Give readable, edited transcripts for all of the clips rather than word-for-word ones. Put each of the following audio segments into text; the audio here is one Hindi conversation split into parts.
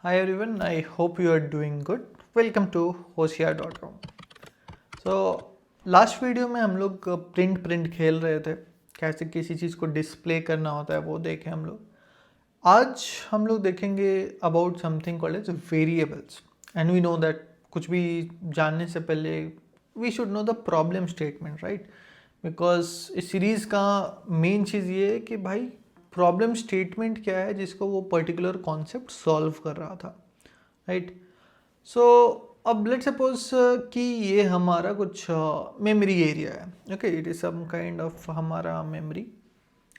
Hi everyone, I hope you are doing good. Welcome to Hoshiyar.com. So last video में हम लोग प्रिंट खेल रहे थे, कैसे किसी चीज़ को डिस्प्ले करना होता है वो देखें हम लोग. आज हम लोग देखेंगे about something called as variables. And we know that कुछ भी जानने से पहले we should know the problem statement, right? Because इस सीरीज़ का मेन चीज़ ये है कि भाई प्रॉब्लम स्टेटमेंट क्या है जिसको वो पर्टिकुलर कॉन्सेप्ट सॉल्व कर रहा था, राइट? सो अब लेट सपोज कि ये हमारा कुछ मेमोरी एरिया है. Okay, it is some kind of हमारा मेमोरी.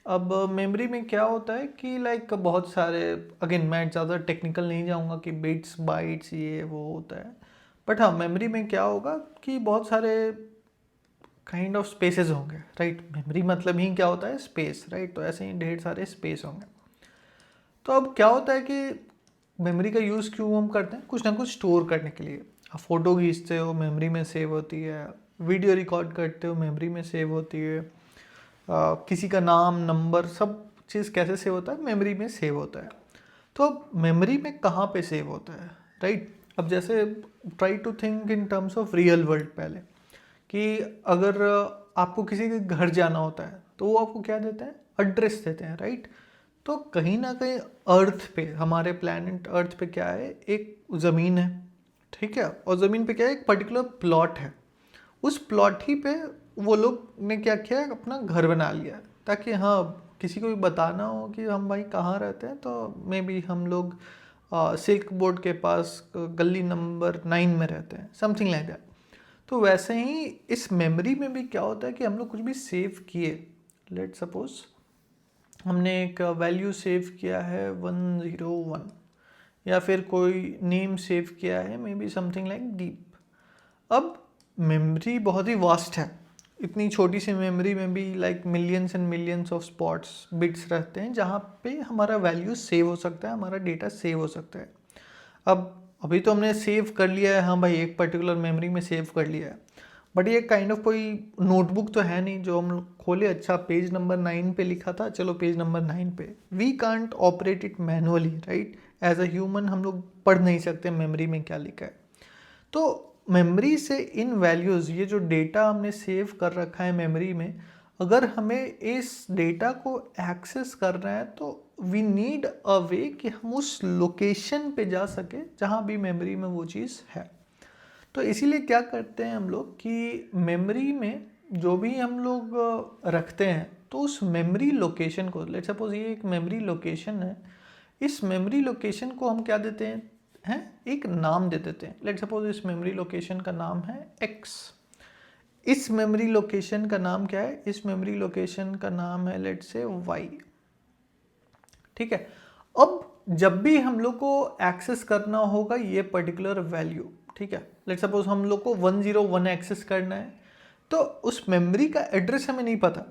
अब मेमोरी में क्या होता है कि लाइक बहुत सारे, अगेन मैं ज़्यादा टेक्निकल नहीं जाऊँगा कि बिट्स बाइट्स ये वो होता है, बट हाँ मेमोरी में क्या होगा कि बहुत सारे काइंड ऑफ स्पेसेस होंगे, राइट? मेमोरी मतलब ही क्या होता है, स्पेस, राइट? तो ऐसे ही ढेर सारे स्पेस होंगे. तो अब क्या होता है कि मेमोरी का यूज़ क्यों हम करते हैं? कुछ ना कुछ स्टोर करने के लिए. आप फ़ोटो खींचते हो, मेमोरी में सेव होती है. वीडियो रिकॉर्ड करते हो, मेमोरी में सेव होती है. किसी का नाम, नंबर, सब चीज़ कैसे सेव होता है? मेमोरी में सेव होता है. तो अब मेमोरी में कहाँ पे सेव होता है, राइट? अब जैसे try to think in terms of real world पहले, कि अगर आपको किसी के घर जाना होता है तो वो आपको क्या देते हैं? एड्रेस देते हैं, राइट? तो कहीं ना कहीं अर्थ पे, हमारे प्लैनेट अर्थ पे क्या है, एक ज़मीन है, ठीक है? और ज़मीन पे क्या है, एक पर्टिकुलर प्लॉट है. उस प्लॉट ही पे वो लोग ने क्या किया, अपना घर बना लिया, ताकि हाँ किसी को भी बताना हो कि हम भाई कहाँ रहते हैं. तो मे बी हम लोग सिल्क बोर्ड के पास गली नंबर 9 में रहते हैं, समथिंग लाइक दैट. तो वैसे ही इस मेमोरी में भी क्या होता है कि हम लोग कुछ भी सेव किए, लेट सपोज हमने एक वैल्यू सेव किया है 101, या फिर कोई नेम सेव किया है मे बी समथिंग लाइक दीप. अब मेमोरी बहुत ही वास्ट है. इतनी छोटी सी मेमोरी में भी like millions and millions of spots, bits रहते हैं जहाँ पे हमारा वैल्यू सेव हो सकता है, हमारा डेटा सेव हो सकता है. अब अभी तो हमने सेव कर लिया है, हाँ भाई एक पर्टिकुलर मेमोरी में सेव कर लिया है, बट ये काइंड ऑफ कोई नोटबुक तो है नहीं जो हम खोले, अच्छा पेज नंबर 9 पे लिखा था, चलो पेज नंबर 9 पे. We can't operate it manually, right? As a human हम लोग पढ़ नहीं सकते मेमोरी में क्या लिखा है. तो मेमोरी से इन वैल्यूज़, ये जो डेटा हमने सेव कर रखा है मेमोरी में, अगर हमें इस डेटा को एक्सेस करना है तो वी नीड अ वे कि हम उस लोकेशन पे जा सके जहाँ भी मेमोरी में वो चीज़ है. तो इसीलिए क्या करते हैं हम लोग कि मेमोरी में जो भी हम लोग रखते हैं, तो उस मेमोरी लोकेशन को, लेट्स सपोज ये एक मेमोरी लोकेशन है, इस मेमोरी लोकेशन को हम क्या देते हैं एक नाम दे देते हैं. लेट्स सपोज इस मेमोरी लोकेशन का नाम है x. इस मेमोरी लोकेशन का नाम क्या है? इस मेमोरी लोकेशन का नाम है लेट्स से y, ठीक है? अब जब भी हम लोग को एक्सेस करना होगा ये पर्टिकुलर वैल्यू, ठीक है, लेट्स सपोज हम लोग को 101 एक्सेस करना है, तो उस मेमोरी का एड्रेस हमें नहीं पता,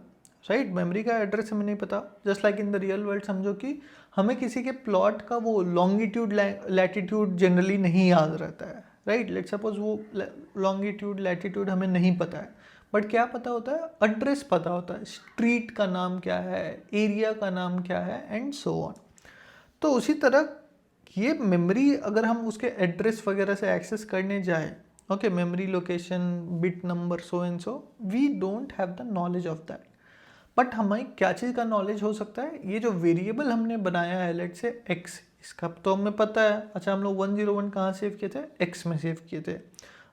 राइट? मेमोरी का एड्रेस हमें नहीं पता. Just like in the real world समझो कि हमें किसी के प्लॉट का वो लॉन्गिट्यूड लैटिट्यूड जनरली नहीं याद रहता है, राइट? लेट्स सपोज वो लॉन्गिट्यूड लैटिट्यूड हमें नहीं पता है, बट क्या पता होता है? एड्रेस पता होता है, स्ट्रीट का नाम क्या है, एरिया का नाम क्या है, एंड सो ऑन. तो उसी तरह ये मेमोरी अगर हम उसके एड्रेस वगैरह से एक्सेस करने जाए, okay, memory location, bit number, so and so, we don't have the knowledge of that. But हमें क्या चीज़ का नॉलेज हो सकता है? ये जो वेरिएबल हमने बनाया है लेट से x, इसका तो हमें पता है. अच्छा, हम लोग 101 कहाँ सेव किए थे? x में सेव किए थे.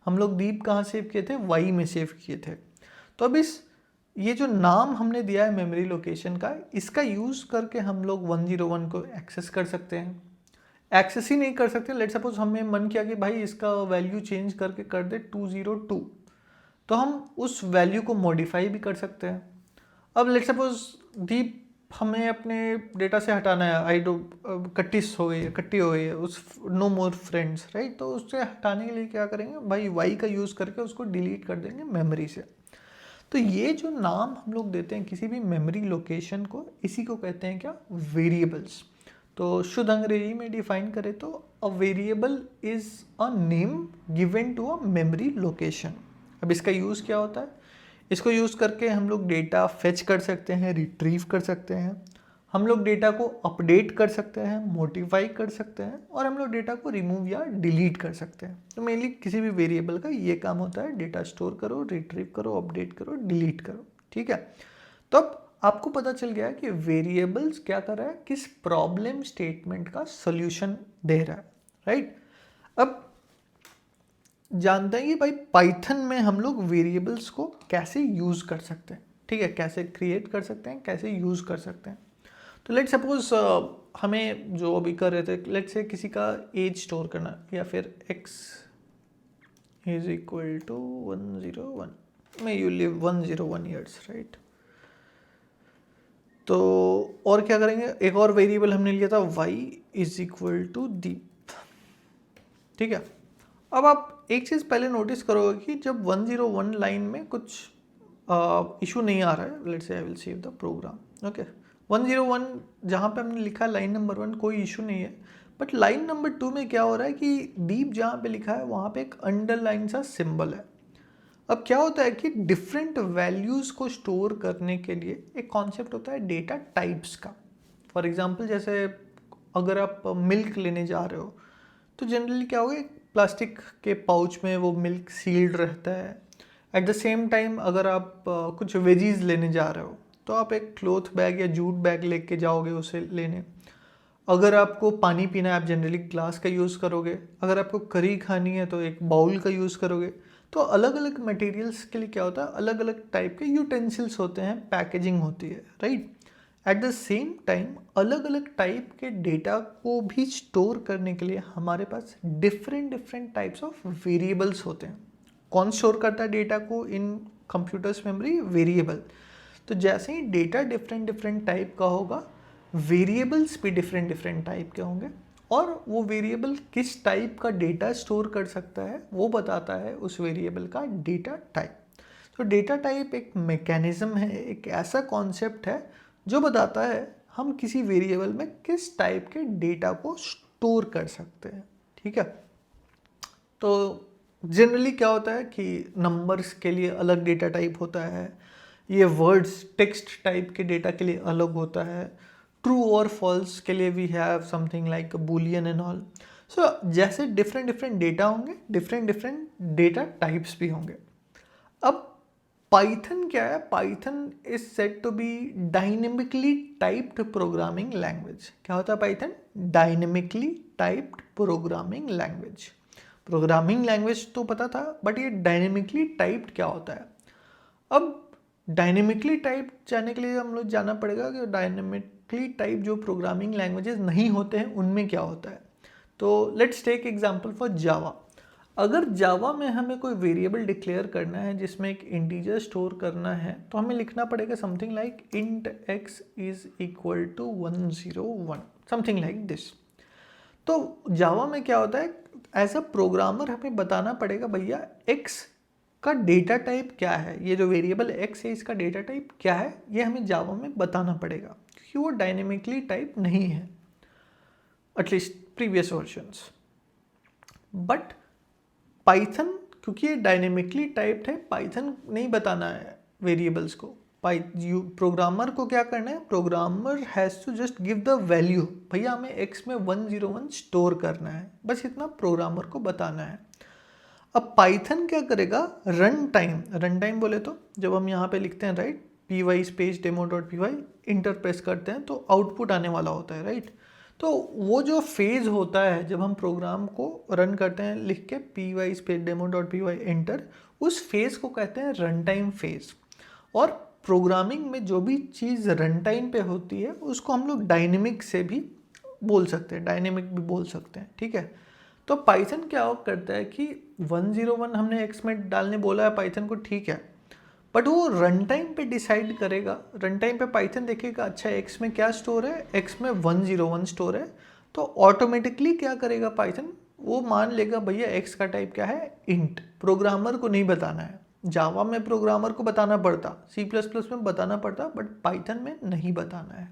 हम लोग दीप कहाँ सेव किए थे? y में सेव किए थे. तो अब इस ये जो नाम हमने दिया है मेमोरी लोकेशन का, इसका यूज़ करके हम लोग 101 को एक्सेस कर सकते हैं. एक्सेस ही नहीं कर सकते, लेट सपोज हमें मन किया कि भाई इसका वैल्यू चेंज करके कर दे 202, तो हम उस वैल्यू को मॉडिफाई भी कर सकते हैं. अब लेट सपोज दीप हमें अपने डेटा से हटाना है, आई डो कट्टीस हो गई है, कट्टी हो गई है, उस नो मोर फ्रेंड्स, राइट? तो उससे हटाने के लिए क्या करेंगे भाई? वाई का यूज़ करके उसको डिलीट कर देंगे मेमोरी से. तो ये जो नाम हम लोग देते हैं किसी भी मेमोरी लोकेशन को, इसी को कहते हैं क्या? वेरिएबल्स. तो शुद्ध अंग्रेजी में डिफाइन करें तो a variable is a name given to a memory location. अब इसका यूज़ क्या होता है? इसको यूज़ करके हम लोग डेटा फेच कर सकते हैं, रिट्रीव कर सकते हैं. हम लोग डेटा को अपडेट कर सकते हैं, मॉडिफाई कर सकते हैं, और हम लोग डेटा को रिमूव या डिलीट कर सकते हैं। तो मेनली किसी भी वेरिएबल का ये काम होता है, डेटा स्टोर करो, रिट्रीव करो, अपडेट करो, डिलीट करो। ठीक है, तो अब आपको पता चल गया कि वेरिएबल्स क्या कर रहा है, किस प्रॉब्लम स्टेटमेंट का सोल्यूशन दे रहा है, राइट। अब जानते हैं कि भाई पाइथन में हम लोग वेरिएबल्स को कैसे यूज कर सकते हैं। ठीक है, कैसे क्रिएट कर सकते हैं, कैसे यूज कर सकते हैं। तो लेट सपोज हमें जो अभी कर रहे थे, लेट से किसी का एज स्टोर करना, या फिर x is equal to 101, may you live 101 years, right. तो और क्या करेंगे, एक और वेरिएबल हमने लिया था y इज इक्वल टू दीप। ठीक है, अब आप एक चीज़ पहले नोटिस करोगे कि जब 101 लाइन में कुछ इशू नहीं आ रहा है, let's say I will save the program. Okay, 101 जहाँ पे हमने लिखा लाइन नंबर 1 कोई इशू नहीं है, बट लाइन नंबर 2 में क्या हो रहा है कि दीप जहाँ पे लिखा है वहाँ पे एक अंडरलाइन सा सिंबल है। अब क्या होता है कि डिफरेंट वैल्यूज़ को स्टोर करने के लिए एक कॉन्सेप्ट होता है डेटा टाइप्स का। फॉर एग्जांपल जैसे अगर आप मिल्क लेने जा रहे हो तो जनरली क्या होगा, प्लास्टिक के पाउच में वो मिल्क सील्ड रहता है। एट द सेम टाइम अगर आप कुछ वेजीज लेने जा रहे हो तो आप एक क्लॉथ बैग या जूट बैग लेके जाओगे उसे लेने। अगर आपको पानी पीना है आप जनरली ग्लास का यूज़ करोगे, अगर आपको करी खानी है तो एक बाउल का यूज़ करोगे। तो अलग अलग मटेरियल्स के लिए क्या होता है, अलग अलग टाइप के यूटेंसिल्स होते हैं, पैकेजिंग होती है, right. At the same time अलग अलग टाइप के डेटा को भी स्टोर करने के लिए हमारे पास different different types of variables होते हैं। कौन स्टोर करता है डेटा को इन कंप्यूटर्स मेमोरी? वेरिएबल। तो जैसे ही डेटा डिफरेंट डिफरेंट टाइप का होगा, वेरिएबल्स भी डिफरेंट डिफरेंट टाइप के होंगे, और वो वेरिएबल किस टाइप का डेटा स्टोर कर सकता है वो बताता है उस वेरिएबल का डेटा टाइप। तो डेटा टाइप एक मैकेनिज्म है, एक ऐसा कॉन्सेप्ट है जो बताता है हम किसी वेरिएबल में किस टाइप के डेटा को स्टोर कर सकते हैं। ठीक है, तो जनरली क्या होता है कि नंबर्स के लिए अलग डेटा टाइप होता है, ये वर्ड्स टेक्स्ट टाइप के डेटा के लिए अलग होता है, ट्रू और फॉल्स के लिए we have something like Boolean and all. So जैसे डिफरेंट डिफरेंट डेटा होंगे, डिफरेंट डिफरेंट डेटा टाइप्स भी होंगे। अब पाइथन क्या है? Python is said to be dynamically typed programming language. क्या होता है Python? Dynamically typed programming language. Programming language तो पता था, बट ये डायनेमिकली टाइप्ड क्या होता है? अब डायनेमिकली टाइप जाने के लिए हम लोग जानना पड़ेगा कि डायनेमिकली टाइप जो प्रोग्रामिंग लैंग्वेजेस नहीं होते हैं उनमें क्या होता है। तो let's take example for Java. अगर जावा में हमें कोई वेरिएबल डिक्लेयर करना है जिसमें एक इंटीजर स्टोर करना है, तो हमें लिखना पड़ेगा something like int x is equal to 101, something like this. तो जावा में क्या होता है, एज अ प्रोग्रामर हमें बताना पड़ेगा भैया x का डेटा टाइप क्या है, ये जो वेरिएबल x है इसका डेटा टाइप क्या है, ये हमें जावा में बताना पड़ेगा, क्योंकि वो डायनेमिकली टाइप नहीं है, at least previous versions. But Python क्योंकि ये डायनेमिकली टाइप्ड है, पाइथन नहीं बताना है वेरिएबल्स को। प्रोग्रामर को क्या करना है, programmer has to just give the value, भैया हमें x में 101 स्टोर करना है, बस इतना प्रोग्रामर को बताना है। अब पाइथन क्या करेगा, रन टाइम बोले तो जब हम यहाँ पे लिखते हैं right py space demo dot py, enter press करते हैं तो आउटपुट आने वाला होता है, राइट। तो वो जो फेज़ होता है जब हम प्रोग्राम को रन करते हैं लिख के py space demo dot py enter, उस फेज़ को कहते हैं रन टाइम फेज़। और प्रोग्रामिंग में जो भी चीज़ रन टाइम पे होती है उसको हम लोग डायनेमिक से भी बोल सकते हैं, डायनेमिक भी बोल सकते हैं, ठीक है। तो पाइथन क्या करता है कि 101 हमने x में डालने बोला है पाइथन को, ठीक है, बट वो रन टाइम पे डिसाइड करेगा। रन टाइम पे पाइथन देखेगा अच्छा x में क्या स्टोर है, x में 101 स्टोर है, तो ऑटोमेटिकली क्या करेगा पाइथन, वो मान लेगा भैया x का टाइप क्या है, इंट। प्रोग्रामर को नहीं बताना है, जावा में प्रोग्रामर को बताना पड़ता, C++ में बताना पड़ता, बट पाइथन में नहीं बताना है।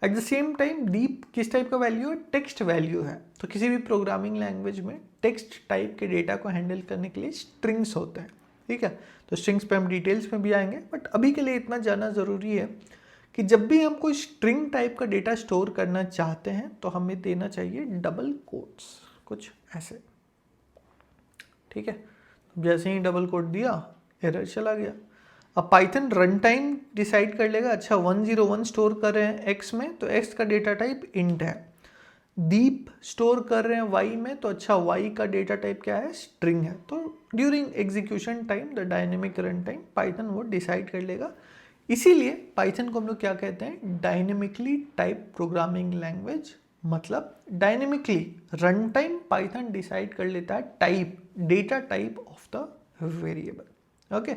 At the same time deep किस टाइप का वैल्यू है, टेक्स्ट वैल्यू है। तो किसी भी प्रोग्रामिंग लैंग्वेज में टेक्स्ट टाइप के डेटा को हैंडल करने के लिए स्ट्रिंग्स होते हैं, ठीक है। तो स्ट्रिंग्स पे हम डिटेल्स में भी आएंगे, बट अभी के लिए इतना जानना ज़रूरी है कि जब भी हम कोई स्ट्रिंग टाइप का डेटा स्टोर करना चाहते हैं तो हमें देना चाहिए डबल कोट्स, कुछ ऐसे, ठीक है। जैसे ही डबल कोट दिया एरर चला गया। अब पाइथन रन टाइम डिसाइड कर लेगा, अच्छा 101 स्टोर कर रहे हैं x में तो x का डेटा टाइप इंट है, दीप स्टोर कर रहे हैं y में तो अच्छा y का डेटा टाइप क्या है, स्ट्रिंग है। तो during execution time the dynamic run time Python वो डिसाइड कर लेगा। इसीलिए पाइथन को हम लोग क्या कहते हैं, डायनेमिकली टाइप प्रोग्रामिंग लैंग्वेज। मतलब dynamically run time Python decide कर लेता है type, data type of the variable, okay.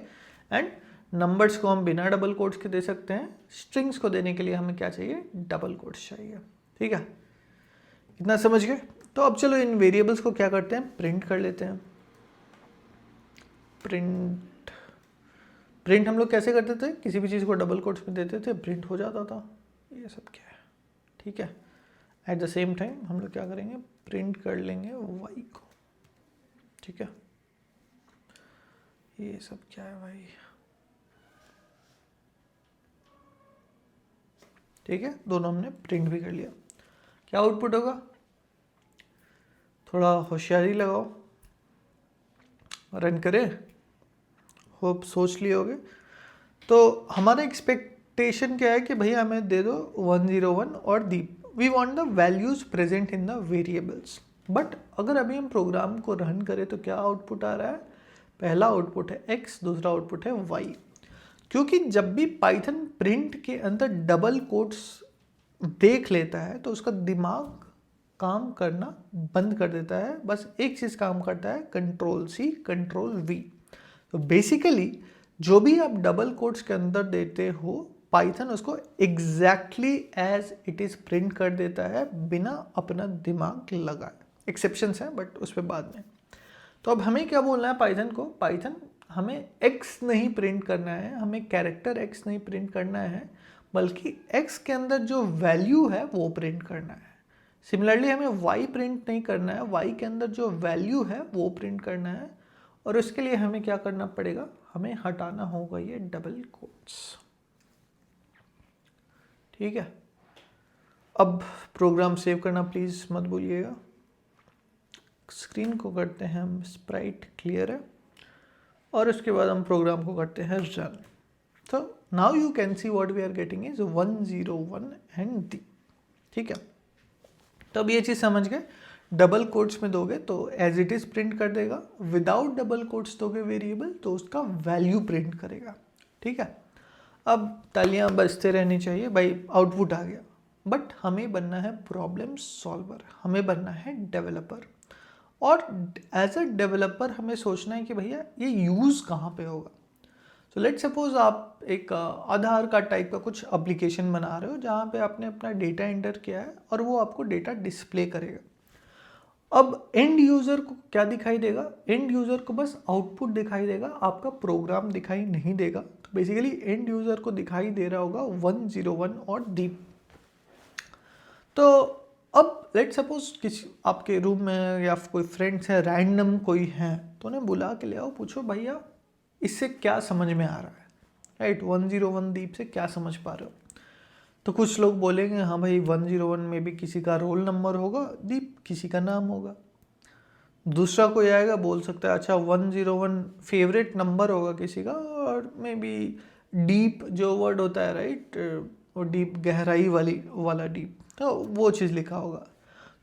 And numbers को हम बिना डबल कोट्स के दे सकते हैं, स्ट्रिंग्स को देने के लिए हमें क्या चाहिए, डबल कोट्स चाहिए, ठीक है। इतना समझ गए। तो अब चलो इन वेरिएबल्स को क्या करते हैं, प्रिंट कर लेते हैं। प्रिंट हम लोग कैसे करते थे, किसी भी चीज़ को डबल कोट्स में देते थे, प्रिंट हो जाता था। ये सब क्या है, ठीक है। एट द सेम टाइम हम लोग क्या करेंगे, प्रिंट कर लेंगे वाई को, ठीक है। ये सब क्या है भाई, ठीक है, दोनों हमने प्रिंट भी कर लिया। क्या आउटपुट होगा, थोड़ा होशियारी लगाओ, रन करें, होप सोच लिए होगे। तो हमारा एक्सपेक्टेशन क्या है कि भैया हमें दे दो 101 और दीप, we want the values present in the variables. But अगर अभी हम प्रोग्राम को रन करें तो क्या आउटपुट आ रहा है, पहला आउटपुट है x, दूसरा आउटपुट है y। क्योंकि जब भी पाइथन प्रिंट के अंदर डबल कोट्स देख लेता है तो उसका दिमाग काम करना बंद कर देता है, बस एक चीज़ काम करता है, कंट्रोल सी कंट्रोल वी। तो बेसिकली जो भी आप डबल कोट्स के अंदर देते हो पाइथन उसको exactly as it is print कर देता है बिना अपना दिमाग लगाए। एक्सेप्शंस हैं बट उस पर बाद में। तो अब हमें क्या बोलना है पाइथन को, पाइथन हमें x नहीं प्रिंट करना है, हमें कैरेक्टर x नहीं प्रिंट करना है, बल्कि x के अंदर जो वैल्यू है वो प्रिंट करना है। सिमिलरली हमें y प्रिंट नहीं करना है, y के अंदर जो वैल्यू है वो प्रिंट करना है। और उसके लिए हमें क्या करना पड़ेगा, हमें हटाना होगा ये डबल कोट्स, ठीक है। अब प्रोग्राम सेव करना प्लीज़ मत भूलिएगा। स्क्रीन को करते हैं हम स्प्राइट क्लियर है और उसके बाद हम प्रोग्राम को करते हैं रन। तो now you can see what we are getting is 101 and दी, ठीक है। तो अब ये चीज़ समझ गए, डबल कोट्स में दोगे तो एज इट इज़ प्रिंट कर देगा, विदाउट डबल कोट्स दोगे वेरिएबल तो उसका वैल्यू प्रिंट करेगा, ठीक है। अब तालियां बजते रहनी चाहिए भाई, आउटपुट आ गया। बट हमें बनना है प्रॉब्लम सॉल्वर, हमें बनना है डेवलपर। और एज अ डेवलपर हमें सोचना है कि भैया ये यूज़ कहाँ पे होगा। तो लेट सपोज आप एक आधार कार्ड टाइप का कुछ एप्लीकेशन बना रहे हो जहाँ पे आपने अपना डेटा एंटर किया है और वो आपको डेटा डिस्प्ले करेगा। अब एंड यूज़र को क्या दिखाई देगा, एंड यूज़र को बस आउटपुट दिखाई देगा, आपका प्रोग्राम दिखाई नहीं देगा। तो बेसिकली एंड यूज़र को दिखाई दे रहा होगा 101 और दीप। तो अब लेट सपोज किसी आपके रूम में या कोई फ्रेंड्स है, रैंडम कोई है, तो उन्हें बुला के ले आओ, पूछो भैया इससे क्या समझ में आ रहा है, राइट, 101 दीप से क्या समझ पा रहे हो। तो कुछ लोग बोलेंगे हाँ भाई 101 में भी किसी का रोल नंबर होगा, दीप किसी का नाम होगा। दूसरा कोई आएगा बोल सकता है अच्छा 101 फेवरेट नंबर होगा किसी का, और मे बी डीप जो वर्ड होता है, राइट, वो डीप गहराई वाला डीप, तो वो चीज़ लिखा होगा।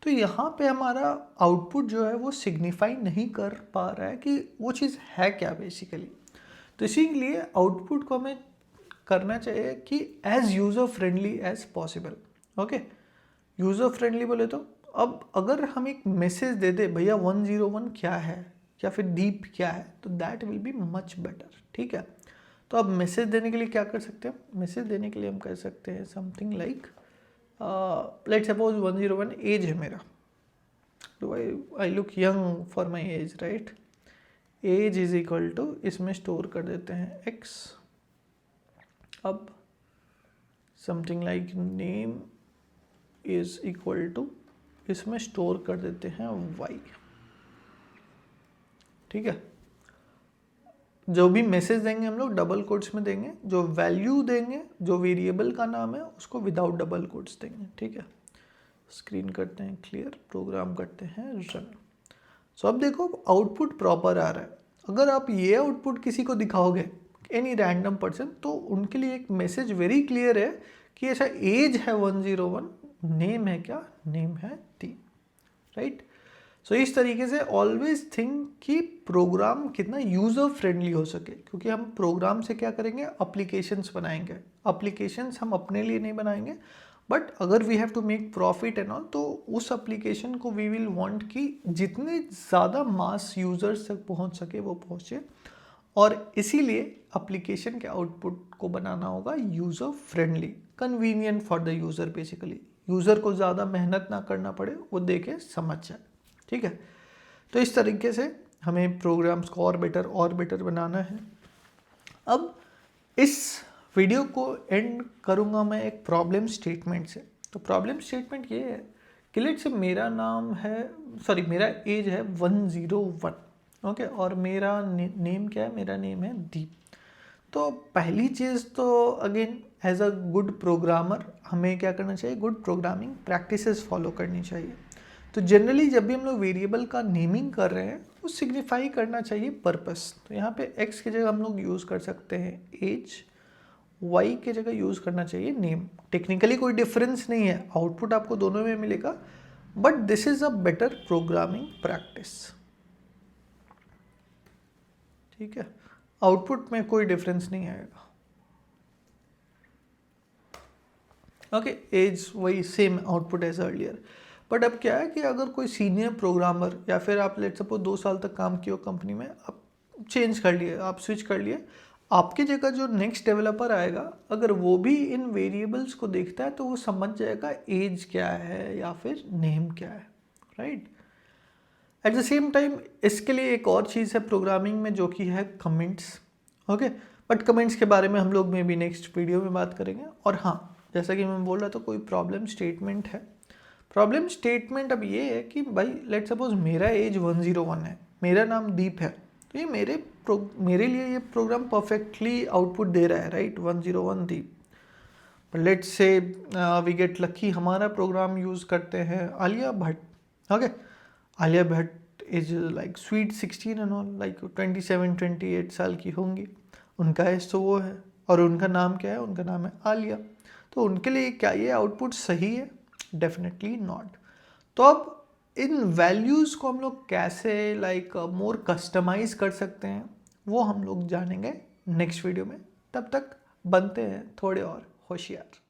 तो यहाँ पे हमारा आउटपुट जो है वो सिग्निफाई नहीं कर पा रहा है कि वो चीज़ है क्या बेसिकली। तो इसीलिए आउटपुट को हमें करना चाहिए कि as user friendly as possible, okay. User friendly बोले तो अब अगर हम एक मैसेज दे दे भैया 101 क्या है या फिर दीप क्या है, तो that will be much better, ठीक है। तो अब मैसेज देने के लिए क्या कर सकते हैं, मैसेज देने के लिए हम कर सकते हैं something like let suppose 101 age है मेरा, तो I look young for my age, right. Age is equal to, इसमें स्टोर कर देते हैं x, अब something like name is equal to, इसमें स्टोर कर देते हैं y, ठीक है। जो भी मैसेज देंगे हम लोग डबल कोट्स में देंगे, जो वैल्यू देंगे जो वेरिएबल का नाम है उसको विदाउट डबल कोट्स देंगे, ठीक है। स्क्रीन करते हैं क्लियर, प्रोग्राम करते हैं रन। सो अब देखो आउटपुट प्रॉपर आ रहा है। अगर आप ये आउटपुट किसी को दिखाओगे एनी रैंडम पर्सन, तो उनके लिए एक मैसेज वेरी क्लियर है कि ऐसा एज है 101, नेम है क्या, नेम है दी, राइट। सो इस तरीके से ऑलवेज थिंक कि प्रोग्राम कितना यूज़र फ्रेंडली हो सके, क्योंकि हम प्रोग्राम से क्या करेंगे, एप्लीकेशंस बनाएंगे। एप्लीकेशंस हम अपने लिए नहीं बनाएंगे, बट अगर we have to make profit and all, तो उस एप्लीकेशन को वी विल वांट कि जितने ज़्यादा मास यूज़र्स तक पहुंच सके वो पहुंचे, और इसीलिए एप्लीकेशन के आउटपुट को बनाना होगा user friendly, convenient for the user. Basically user को ज़्यादा मेहनत ना करना पड़े, वो देखे समझ जाए, ठीक है। तो इस तरीके से हमें प्रोग्राम्स को और बेटर बनाना है। अब इस वीडियो को एंड करूँगा मैं एक प्रॉब्लम स्टेटमेंट से। तो प्रॉब्लम स्टेटमेंट ये है कि लेट्स से मेरा नाम है, सॉरी मेरा एज है 101, ओके, और मेरा नेम क्या है, मेरा नेम है दीप। तो पहली चीज़ तो again as a good programmer हमें क्या करना चाहिए, गुड प्रोग्रामिंग प्रैक्टिसेस फॉलो करनी चाहिए। तो जनरली जब भी हम लोग वेरिएबल का नेमिंग कर रहे हैं, वो सिग्निफाई करना चाहिए पर्पस। तो यहाँ पे x की जगह हम लोग यूज़ कर सकते हैं एज, y की जगह यूज़ करना चाहिए नेम। टेक्निकली कोई डिफरेंस नहीं है, आउटपुट आपको दोनों में मिलेगा, but this is a better programming practice, ठीक है। आउटपुट में कोई डिफरेंस नहीं आएगा, ओके। एज वही same output as earlier. But अब क्या है कि अगर कोई सीनियर प्रोग्रामर या फिर आप लेट सपोज 2 साल तक काम किए हो कंपनी में, आप चेंज कर लिए, आप स्विच कर लिए, आपकी जगह जो नेक्स्ट डेवलपर आएगा, अगर वो भी इन वेरिएबल्स को देखता है तो वो समझ जाएगा एज क्या है या फिर नेम क्या है, right. At the same time इसके लिए एक और चीज़ है प्रोग्रामिंग में, जो कि है कमेंट्स, ओके। बट कमेंट्स के बारे में हम लोग में भी नेक्स्ट वीडियो में बात करेंगे। और हाँ, जैसा कि मैं बोल रहा था, कोई प्रॉब्लम स्टेटमेंट है। प्रॉब्लम स्टेटमेंट अब ये है कि भाई लेट सपोज मेरा एज 101 है, मेरा नाम दीप है, तो ये मेरे लिए ये प्रोग्राम परफेक्टली आउटपुट दे रहा है, right, 101 Deep. But let's say we get lucky, हमारा प्रोग्राम यूज़ करते हैं Alia Bhatt, okay. Alia Bhatt is like sweet 16 and all, like 27-28 साल की होंगी, उनका एज तो वो है, और उनका नाम क्या है, उनका नाम है आलिया। तो उनके लिए क्या ये आउटपुट सही है? Definitely not. तो अब इन वैल्यूज़ को हम लोग कैसे लाइक मोर कस्टमाइज कर सकते हैं, वो हम लोग जानेंगे नेक्स्ट वीडियो में। तब तक बनते हैं थोड़े और होशियार।